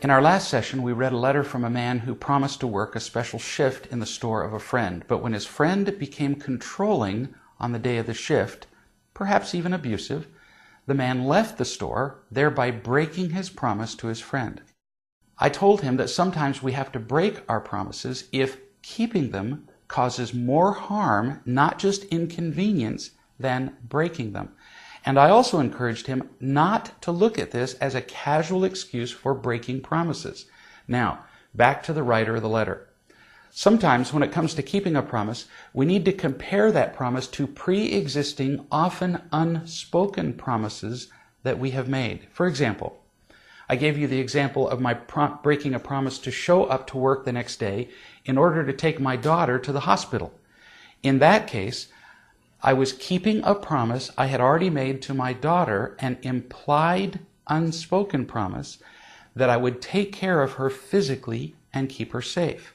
In our last session, we read a letter from a man who promised to work a special shift in the store of a friend, but when his friend became controlling on the day of the shift, perhaps even abusive, the man left the store, thereby breaking his promise to his friend. I told him that sometimes we have to break our promises if keeping them causes more harm, not just inconvenience, than breaking them. And I also encouraged him not to look at this as a casual excuse for breaking promises. Now, back to the writer of the letter. Sometimes when it comes to keeping a promise, we need to compare that promise to pre-existing, often unspoken promises that we have made. For example, I gave you the example of my breaking a promise to show up to work the next day in order to take my daughter to the hospital. In that case, I was keeping a promise I had already made to my daughter, an implied, unspoken promise that I would take care of her physically and keep her safe.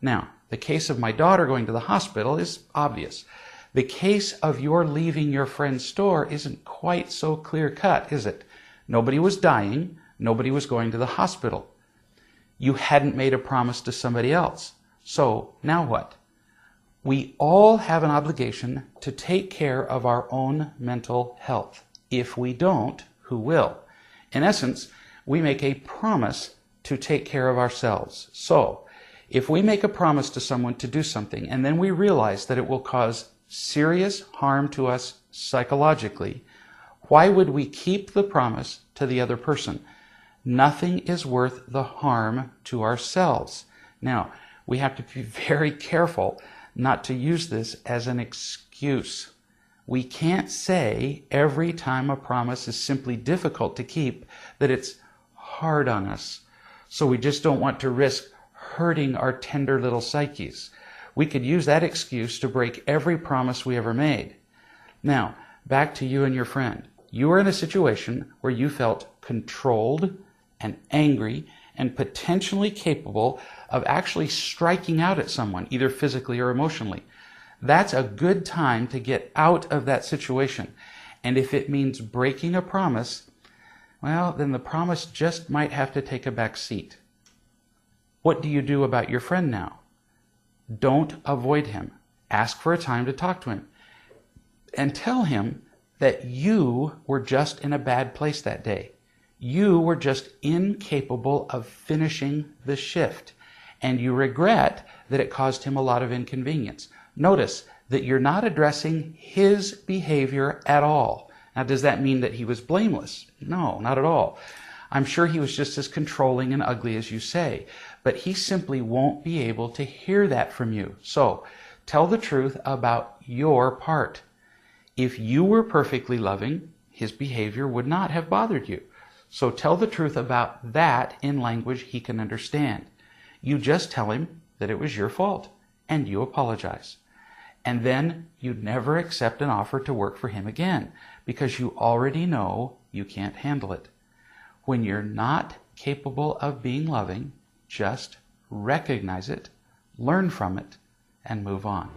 Now, the case of my daughter going to the hospital is obvious. The case of your leaving your friend's store isn't quite so clear-cut, is it? Nobody was dying. Nobody was going to the hospital. You hadn't made a promise to somebody else. So, now what? We all have an obligation to take care of our own mental health. If we don't, who will? In essence, we make a promise to take care of ourselves. So, if we make a promise to someone to do something and then we realize that it will cause serious harm to us psychologically, why would we keep the promise to the other person? Nothing is worth the harm to ourselves. Now, we have to be very careful not to use this as an excuse. We can't say every time a promise is simply difficult to keep that it's hard on us. So we just don't want to risk hurting our tender little psyches. We could use that excuse to break every promise we ever made. Now, back to you and your friend. You were in a situation where you felt controlled and angry and potentially capable of actually striking out at someone, either physically or emotionally. That's a good time to get out of that situation. And if it means breaking a promise, well, then the promise just might have to take a back seat. What do you do about your friend now? Don't avoid him. Ask for a time to talk to him. And tell him that you were just in a bad place that day. You were just incapable of finishing the shift, and you regret that it caused him a lot of inconvenience. Notice that you're not addressing his behavior at all. Now, does that mean that he was blameless? No, not at all. I'm sure he was just as controlling and ugly as you say, but he simply won't be able to hear that from you. So, tell the truth about your part. If you were perfectly loving, his behavior would not have bothered you. So tell the truth about that in language he can understand. You just tell him that it was your fault, and you apologize. And then you'd never accept an offer to work for him again, because you already know you can't handle it. When you're not capable of being loving, just recognize it, learn from it, and move on.